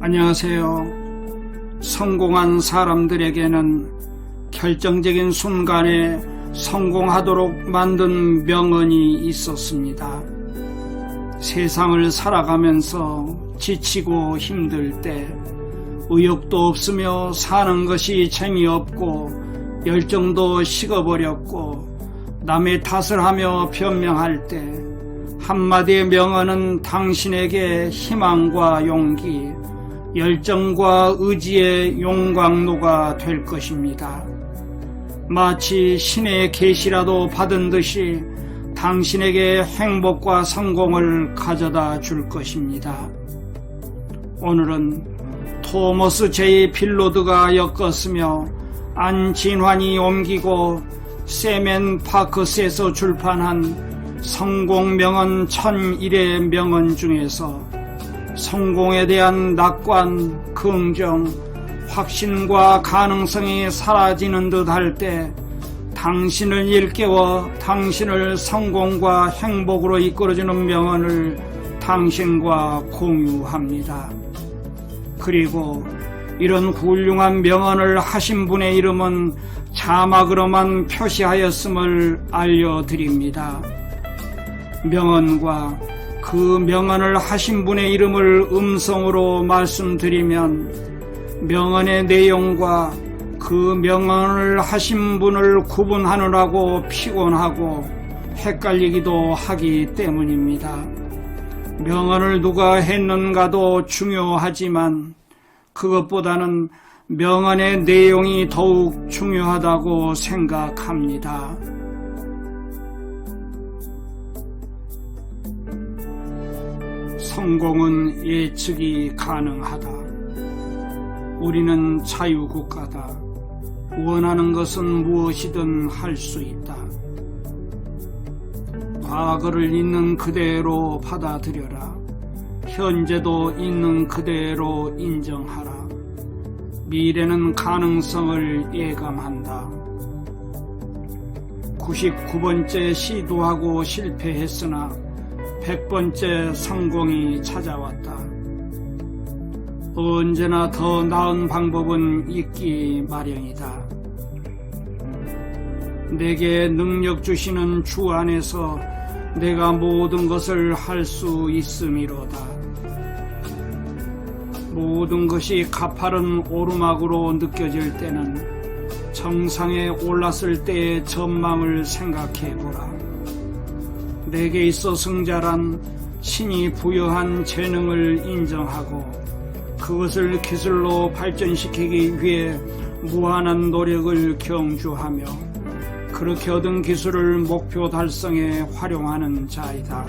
안녕하세요. 성공한 사람들에게는 결정적인 순간에 성공하도록 만든 명언이 있었습니다. 세상을 살아가면서 지치고 힘들 때, 의욕도 없으며 사는 것이 재미없고 열정도 식어버렸고 남의 탓을 하며 변명할 때, 한마디의 명언은 당신에게 희망과 용기, 열정과 의지의 용광로가 될 것입니다. 마치 신의 계시라도 받은 듯이 당신에게 행복과 성공을 가져다 줄 것입니다. 오늘은 토머스 J. 필로드가 엮었으며 안진환이 옮기고 세멘 파커스에서 출판한 성공명언 1001의 명언 중에서 성공에 대한 낙관, 긍정, 확신과 가능성이 사라지는 듯 할 때 당신을 일깨워 당신을 성공과 행복으로 이끌어주는 명언을 당신과 공유합니다. 그리고 이런 훌륭한 명언을 하신 분의 이름은 자막으로만 표시하였음을 알려드립니다. 명언과 그 명언을 하신 분의 이름을 음성으로 말씀드리면 명언의 내용과 그 명언을 하신 분을 구분하느라고 피곤하고 헷갈리기도 하기 때문입니다. 명언을 누가 했는가도 중요하지만 그것보다는 명언의 내용이 더욱 중요하다고 생각합니다. 성공은 예측이 가능하다. 우리는 자유국가다. 원하는 것은 무엇이든 할 수 있다. 과거를 있는 그대로 받아들여라. 현재도 있는 그대로 인정하라. 미래는 가능성을 예감한다. 99번째 시도하고 실패했으나 100번째 성공이 찾아왔다. 언제나 더 나은 방법은 있기 마련이다. 내게 능력 주시는 주 안에서 내가 모든 것을 할 수 있음이로다. 모든 것이 가파른 오르막으로 느껴질 때는 정상에 올랐을 때의 전망을 생각해보라. 내게 있어 승자란 신이 부여한 재능을 인정하고 그것을 기술로 발전시키기 위해 무한한 노력을 경주하며 그렇게 얻은 기술을 목표 달성에 활용하는 자이다.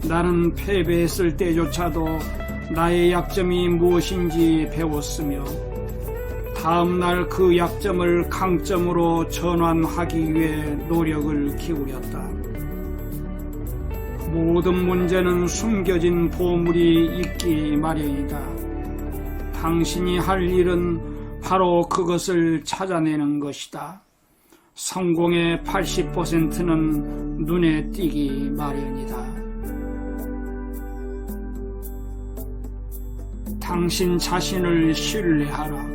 나는 패배했을 때조차도 나의 약점이 무엇인지 배웠으며 다음날 그 약점을 강점으로 전환하기 위해 노력을 기울였다. 모든 문제는 숨겨진 보물이 있기 마련이다. 당신이 할 일은 바로 그것을 찾아내는 것이다. 성공의 80%는 눈에 띄기 마련이다. 당신 자신을 신뢰하라.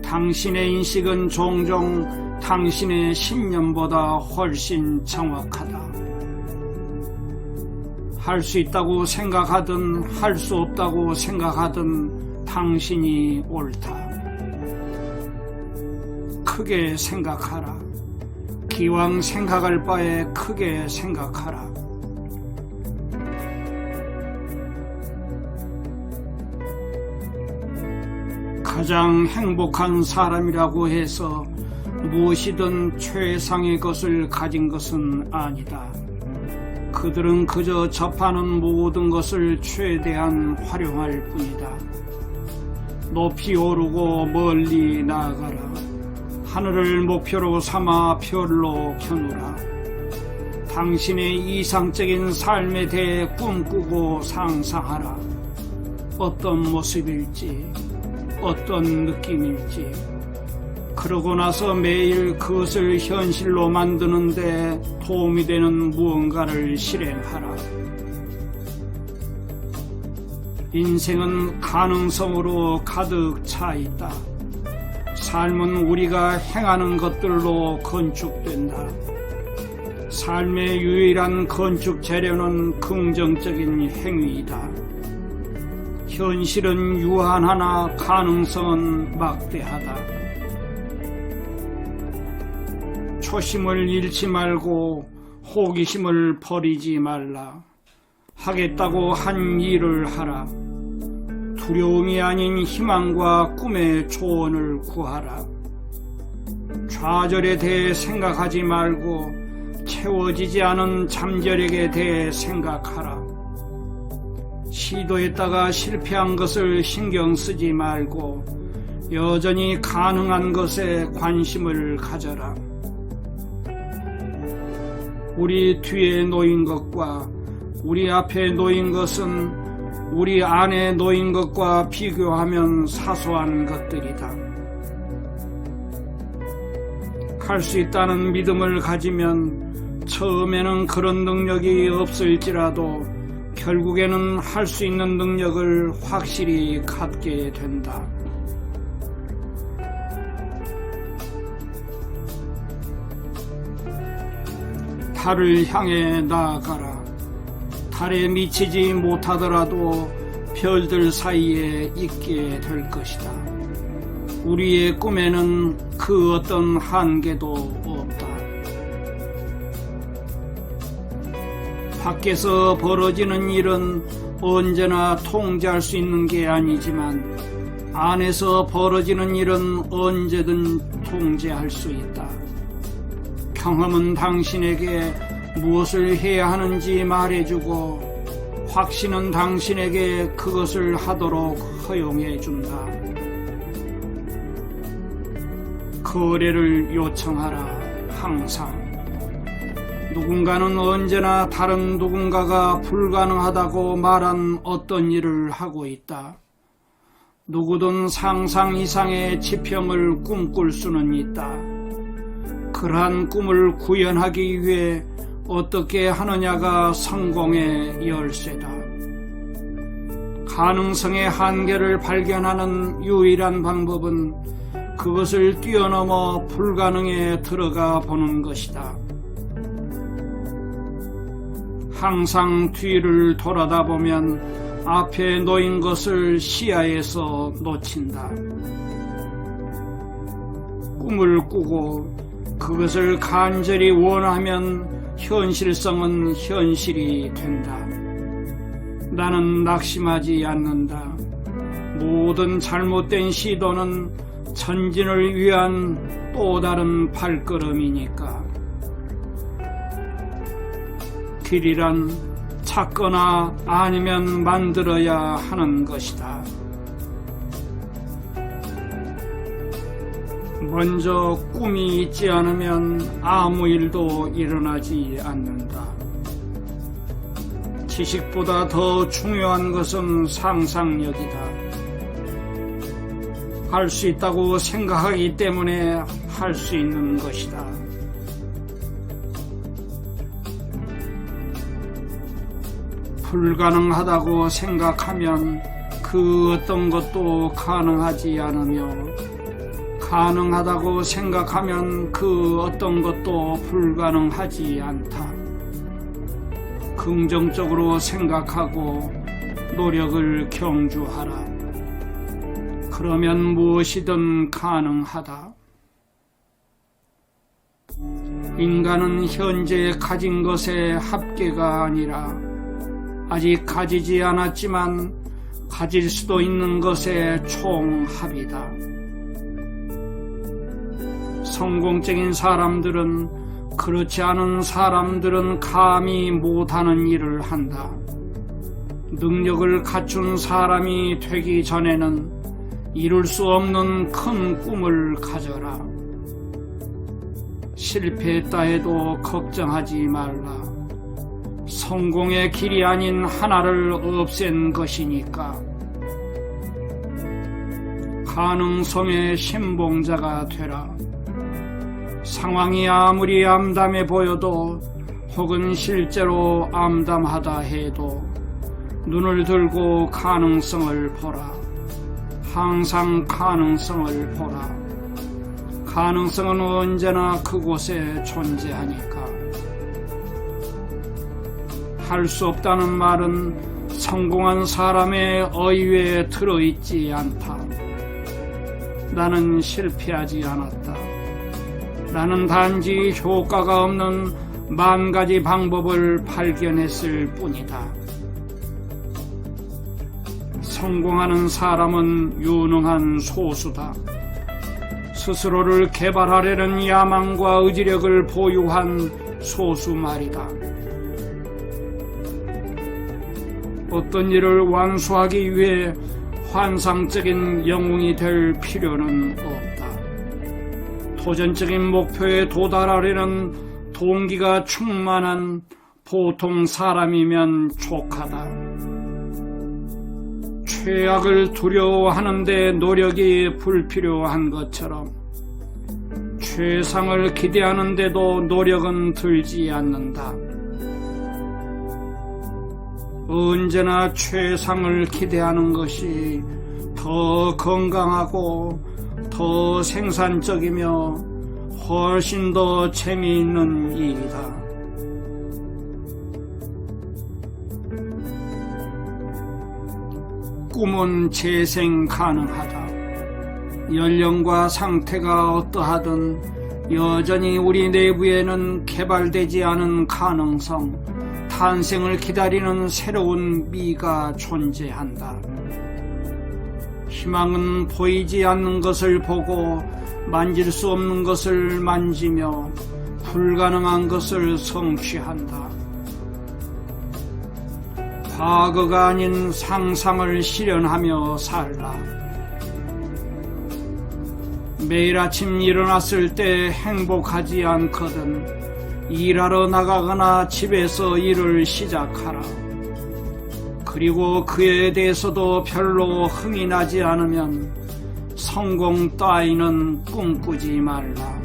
당신의 인식은 종종 당신의 신념보다 훨씬 정확하다. 할 수 있다고 생각하든 할 수 없다고 생각하든 당신이 옳다. 크게 생각하라. 기왕 생각할 바에 크게 생각하라. 가장 행복한 사람이라고 해서 무엇이든 최상의 것을 가진 것은 아니다. 그들은 그저 접하는 모든 것을 최대한 활용할 뿐이다. 높이 오르고 멀리 나아가라. 하늘을 목표로 삼아 별로 겨누라. 당신의 이상적인 삶에 대해 꿈꾸고 상상하라. 어떤 모습일지, 어떤 느낌일지. 그러고 나서 매일 그것을 현실로 만드는데 도움이 되는 무언가를 실행하라. 인생은 가능성으로 가득 차 있다. 삶은 우리가 행하는 것들로 건축된다. 삶의 유일한 건축 재료는 긍정적인 행위이다. 현실은 유한하나 가능성은 막대하다. 초심을 잃지 말고 호기심을 버리지 말라. 하겠다고 한 일을 하라. 두려움이 아닌 희망과 꿈의 조언을 구하라. 좌절에 대해 생각하지 말고 채워지지 않은 잠재력에 대해 생각하라. 시도했다가 실패한 것을 신경 쓰지 말고 여전히 가능한 것에 관심을 가져라. 우리 뒤에 놓인 것과 우리 앞에 놓인 것은 우리 안에 놓인 것과 비교하면 사소한 것들이다. 할 수 있다는 믿음을 가지면 처음에는 그런 능력이 없을지라도 결국에는 할 수 있는 능력을 확실히 갖게 된다. 달을 향해 나아가라. 달에 미치지 못하더라도 별들 사이에 있게 될 것이다. 우리의 꿈에는 그 어떤 한계도 없다. 밖에서 벌어지는 일은 언제나 통제할 수 있는 게 아니지만 안에서 벌어지는 일은 언제든 통제할 수 있다. 경험은 당신에게 무엇을 해야 하는지 말해주고 확신은 당신에게 그것을 하도록 허용해준다. 거래를 요청하라. 항상. 누군가는 언제나 다른 누군가가 불가능하다고 말한 어떤 일을 하고 있다. 누구든 상상 이상의 지평을 꿈꿀 수는 있다. 그러한 꿈을 구현하기 위해 어떻게 하느냐가 성공의 열쇠다. 가능성의 한계를 발견하는 유일한 방법은 그것을 뛰어넘어 불가능에 들어가 보는 것이다. 항상 뒤를 돌아다보면 앞에 놓인 것을 시야에서 놓친다. 꿈을 꾸고 그것을 간절히 원하면 현실성은 현실이 된다. 나는 낙심하지 않는다. 모든 잘못된 시도는 전진을 위한 또 다른 발걸음이니까. 길이란 찾거나 아니면 만들어야 하는 것이다. 먼저 꿈이 있지 않으면 아무 일도 일어나지 않는다. 지식보다 더 중요한 것은 상상력이다. 할 수 있다고 생각하기 때문에 할 수 있는 것이다. 불가능하다고 생각하면 그 어떤 것도 가능하지 않으며 가능하다고 생각하면 그 어떤 것도 불가능하지 않다. 긍정적으로 생각하고 노력을 경주하라. 그러면 무엇이든 가능하다. 인간은 현재 가진 것의 합계가 아니라 아직 가지지 않았지만 가질 수도 있는 것의 총합이다. 성공적인 사람들은 그렇지 않은 사람들은 감히 못하는 일을 한다. 능력을 갖춘 사람이 되기 전에는 이룰 수 없는 큰 꿈을 가져라. 실패했다 해도 걱정하지 말라. 성공의 길이 아닌 하나를 없앤 것이니까. 가능성의 신봉자가 되라. 상황이 아무리 암담해 보여도 혹은 실제로 암담하다 해도 눈을 들고 가능성을 보라. 항상 가능성을 보라. 가능성은 언제나 그곳에 존재하니까. 할 수 없다는 말은 성공한 사람의 어휘에 들어있지 않다. 나는 실패하지 않았다. 나는 단지 효과가 없는 10,000가지 방법을 발견했을 뿐이다. 성공하는 사람은 유능한 소수다. 스스로를 개발하려는 야망과 의지력을 보유한 소수 말이다. 어떤 일을 완수하기 위해 환상적인 영웅이 될 필요는 없다. 도전적인 목표에 도달하려는 동기가 충만한 보통 사람이면 족하다. 최악을 두려워하는데 노력이 불필요한 것처럼 최상을 기대하는데도 노력은 들지 않는다. 언제나 최상을 기대하는 것이 더 건강하고 더 생산적이며 훨씬 더 재미있는 일이다. 꿈은 재생 가능하다. 연령과 상태가 어떠하든 여전히 우리 내부에는 개발되지 않은 가능성, 탄생을 기다리는 새로운 미가 존재한다. 희망은 보이지 않는 것을 보고 만질 수 없는 것을 만지며 불가능한 것을 성취한다. 과거가 아닌 상상을 실현하며 살라. 매일 아침 일어났을 때 행복하지 않거든 일하러 나가거나 집에서 일을 시작하라. 그리고 그에 대해서도 별로 흥이 나지 않으면 성공 따위는 꿈꾸지 말라.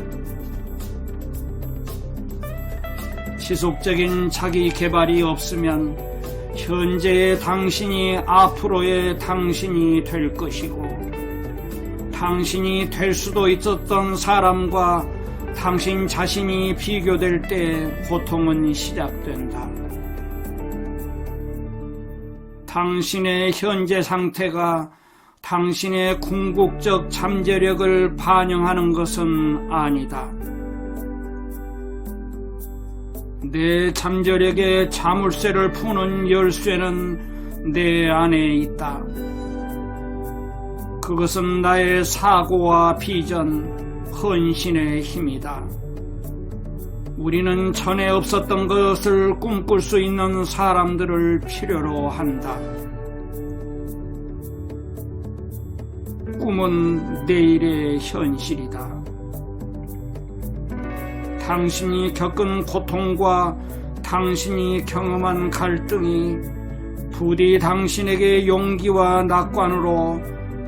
지속적인 자기 개발이 없으면 현재의 당신이 앞으로의 당신이 될 것이고, 당신이 될 수도 있었던 사람과 당신 자신이 비교될 때 고통은 시작된다. 당신의 현재 상태가 당신의 궁극적 잠재력을 반영하는 것은 아니다. 내 잠재력의 자물쇠를 푸는 열쇠는 내 안에 있다. 그것은 나의 사고와 비전, 헌신의 힘이다. 우리는 전에 없었던 것을 꿈꿀 수 있는 사람들을 필요로 한다. 꿈은 내일의 현실이다. 당신이 겪은 고통과 당신이 경험한 갈등이 부디 당신에게 용기와 낙관으로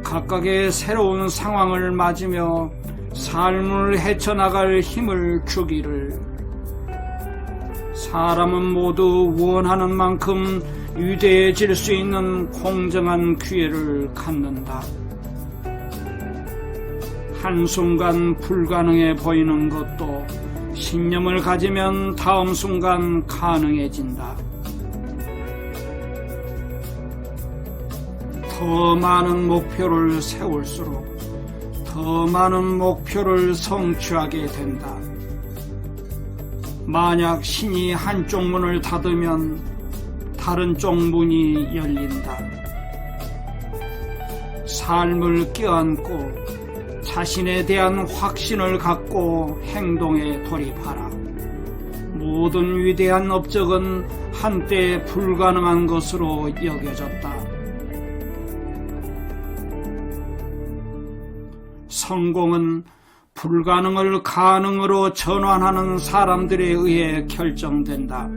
각각의 새로운 상황을 맞으며 삶을 헤쳐나갈 힘을 주기를. 사람은 모두 원하는 만큼 위대해질 수 있는 공정한 기회를 갖는다. 한순간 불가능해 보이는 것도 신념을 가지면 다음 순간 가능해진다. 더 많은 목표를 세울수록 더 많은 목표를 성취하게 된다. 만약 신이 한쪽 문을 닫으면 다른 쪽 문이 열린다. 삶을 껴안고 자신에 대한 확신을 갖고 행동에 돌입하라. 모든 위대한 업적은 한때 불가능한 것으로 여겨졌다. 성공은 불가능을 가능으로 전환하는 사람들에 의해 결정된다.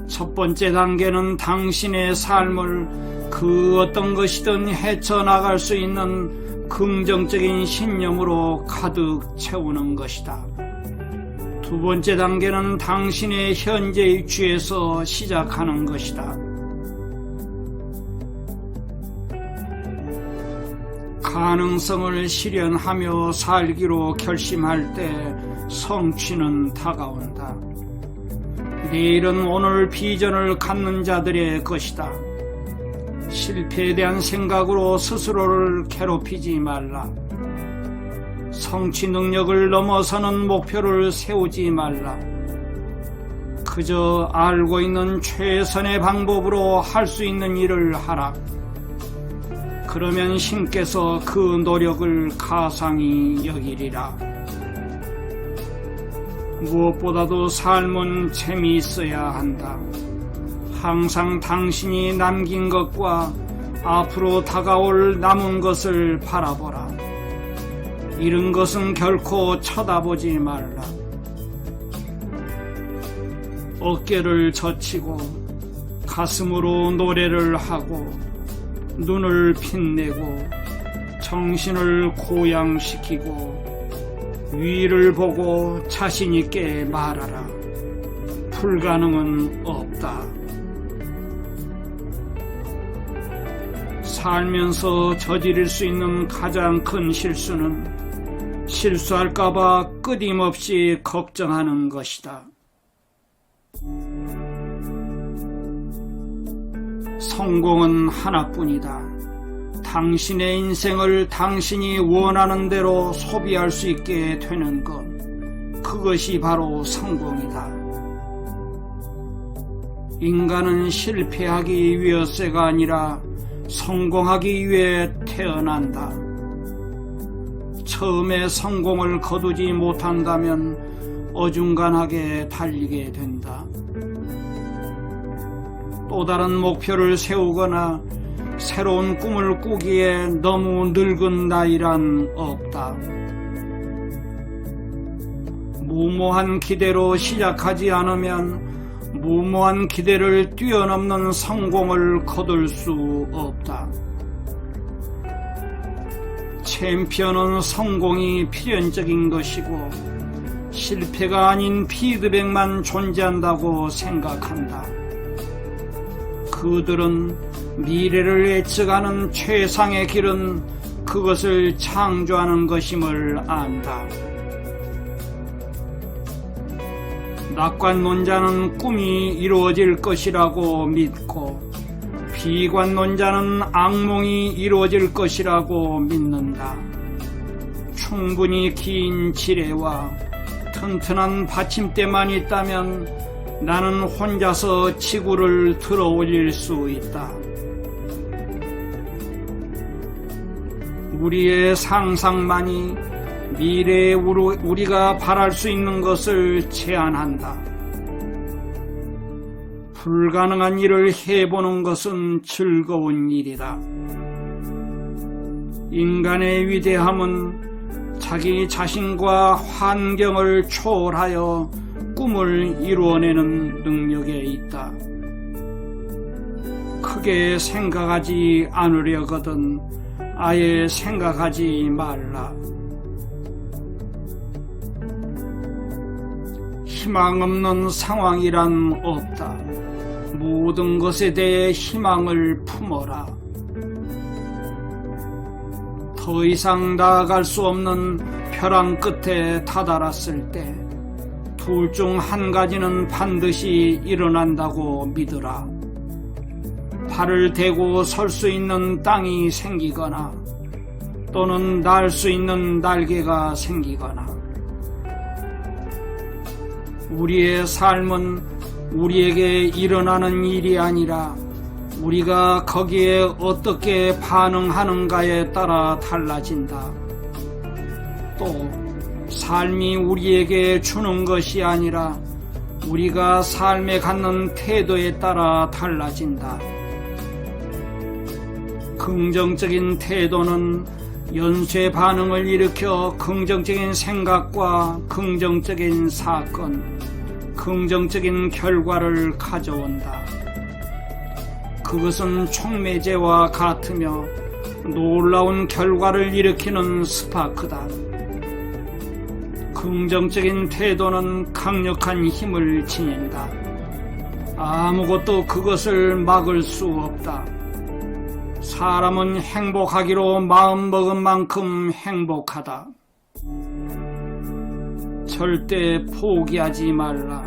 첫 번째 단계는 당신의 삶을 그 어떤 것이든 헤쳐나갈 수 있는 긍정적인 신념으로 가득 채우는 것이다. 두 번째 단계는 당신의 현재 위치에서 시작하는 것이다. 가능성을 실현하며 살기로 결심할 때 성취는 다가온다. 내일은 오늘 비전을 갖는 자들의 것이다. 실패에 대한 생각으로 스스로를 괴롭히지 말라. 성취 능력을 넘어서는 목표를 세우지 말라. 그저 알고 있는 최선의 방법으로 할 수 있는 일을 하라. 그러면 신께서 그 노력을 가상히 여기리라. 무엇보다도 삶은 재미있어야 한다. 항상 당신이 남긴 것과 앞으로 다가올 남은 것을 바라보라. 잃은 것은 결코 쳐다보지 말라. 어깨를 젖히고 가슴으로 노래를 하고 눈을 빛내고 정신을 고양시키고 위를 보고 자신있게 말하라. 불가능은 없다. 살면서 저지를 수 있는 가장 큰 실수는 실수할까봐 끊임없이 걱정하는 것이다. 성공은 하나뿐이다. 당신의 인생을 당신이 원하는 대로 소비할 수 있게 되는 것, 그것이 바로 성공이다. 인간은 실패하기 위해서가 아니라 성공하기 위해 태어난다. 처음에 성공을 거두지 못한다면 어중간하게 달리게 된다. 또 다른 목표를 세우거나 새로운 꿈을 꾸기에 너무 늙은 나이란 없다. 무모한 기대로 시작하지 않으면 무모한 기대를 뛰어넘는 성공을 거둘 수 없다. 챔피언은 성공이 필연적인 것이고 실패가 아닌 피드백만 존재한다고 생각한다. 그들은 미래를 예측하는 최상의 길은 그것을 창조하는 것임을 안다. 낙관론자는 꿈이 이루어질 것이라고 믿고 비관론자는 악몽이 이루어질 것이라고 믿는다. 충분히 긴 지뢰와 튼튼한 받침대만 있다면 나는 혼자서 지구를 들어 올릴 수 있다. 우리의 상상만이 미래에 우리가 바랄 수 있는 것을 제한한다. 불가능한 일을 해보는 것은 즐거운 일이다. 인간의 위대함은 자기 자신과 환경을 초월하여 꿈을 이루어내는 능력에 있다. 크게 생각하지 않으려거든 아예 생각하지 말라. 희망 없는 상황이란 없다. 모든 것에 대해 희망을 품어라. 더 이상 나아갈 수 없는 벼랑 끝에 다다랐을 때 둘 중 한 가지는 반드시 일어난다고 믿으라. 발을 대고 설 수 있는 땅이 생기거나 또는 날 수 있는 날개가 생기거나. 우리의 삶은 우리에게 일어나는 일이 아니라 우리가 거기에 어떻게 반응하는가에 따라 달라진다. 또 삶이 우리에게 주는 것이 아니라 우리가 삶에 갖는 태도에 따라 달라진다. 긍정적인 태도는 연쇄 반응을 일으켜 긍정적인 생각과 긍정적인 사건, 긍정적인 결과를 가져온다. 그것은 촉매제와 같으며 놀라운 결과를 일으키는 스파크다. 긍정적인 태도는 강력한 힘을 지닌다. 아무것도 그것을 막을 수 없다. 사람은 행복하기로 마음먹은 만큼 행복하다. 절대 포기하지 말라.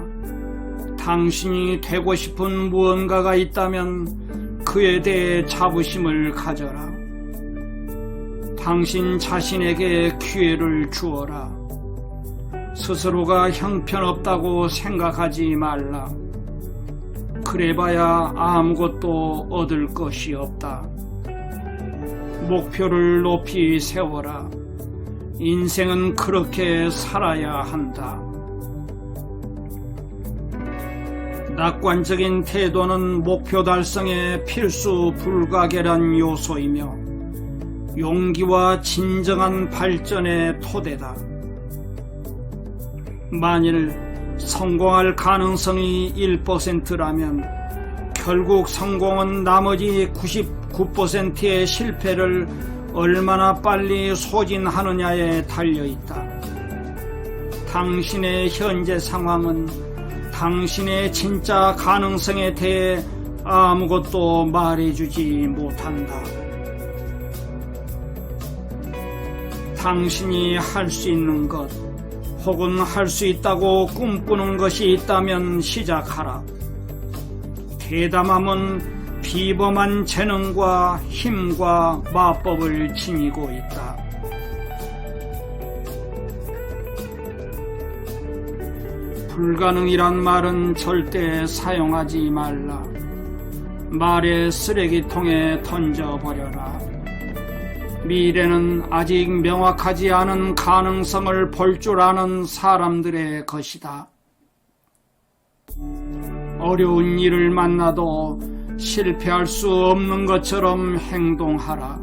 당신이 되고 싶은 무언가가 있다면 그에 대해 자부심을 가져라. 당신 자신에게 기회를 주어라. 스스로가 형편없다고 생각하지 말라. 그래봐야 아무것도 얻을 것이 없다. 목표를 높이 세워라. 인생은 그렇게 살아야 한다. 낙관적인 태도는 목표 달성의 필수 불가결한 요소이며 용기와 진정한 발전의 토대다. 만일 성공할 가능성이 1%라면 결국 성공은 나머지 99%의 실패를 얼마나 빨리 소진하느냐에 달려있다. 당신의 현재 상황은 당신의 진짜 가능성에 대해 아무것도 말해주지 못한다. 당신이 할 수 있는 것 혹은 할 수 있다고 꿈꾸는 것이 있다면 시작하라. 대담함은 비범한 재능과 힘과 마법을 지니고 있다. 불가능이란 말은 절대 사용하지 말라. 말의 쓰레기통에 던져버려라. 미래는 아직 명확하지 않은 가능성을 볼 줄 아는 사람들의 것이다. 어려운 일을 만나도 실패할 수 없는 것처럼 행동하라.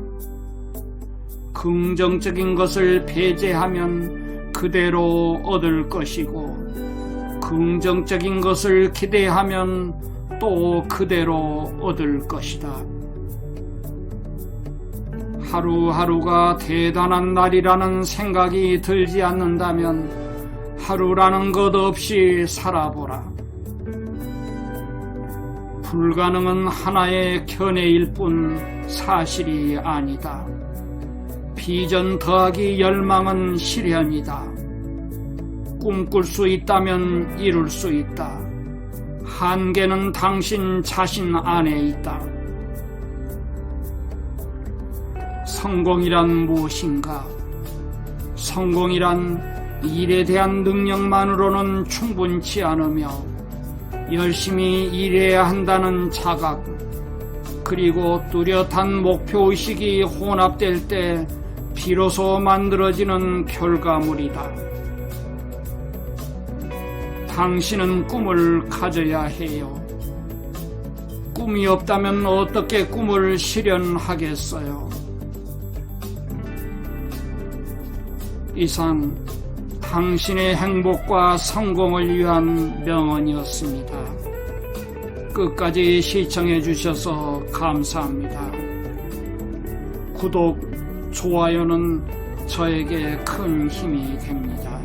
긍정적인 것을 배제하면 그대로 얻을 것이고 긍정적인 것을 기대하면 또 그대로 얻을 것이다. 하루하루가 대단한 날이라는 생각이 들지 않는다면 하루라는 것 없이 살아보라. 불가능은 하나의 견해일 뿐 사실이 아니다. 비전 더하기 열망은 실현이다. 꿈꿀 수 있다면 이룰 수 있다. 한계는 당신 자신 안에 있다. 성공이란 무엇인가? 성공이란 일에 대한 능력만으로는 충분치 않으며 열심히 일해야 한다는 자각, 그리고 뚜렷한 목표의식이 혼합될 때 비로소 만들어지는 결과물이다. 당신은 꿈을 가져야 해요. 꿈이 없다면 어떻게 꿈을 실현하겠어요? 이상 당신의 행복과 성공을 위한 명언이었습니다. 끝까지 시청해 주셔서 감사합니다. 구독, 좋아요는 저에게 큰 힘이 됩니다.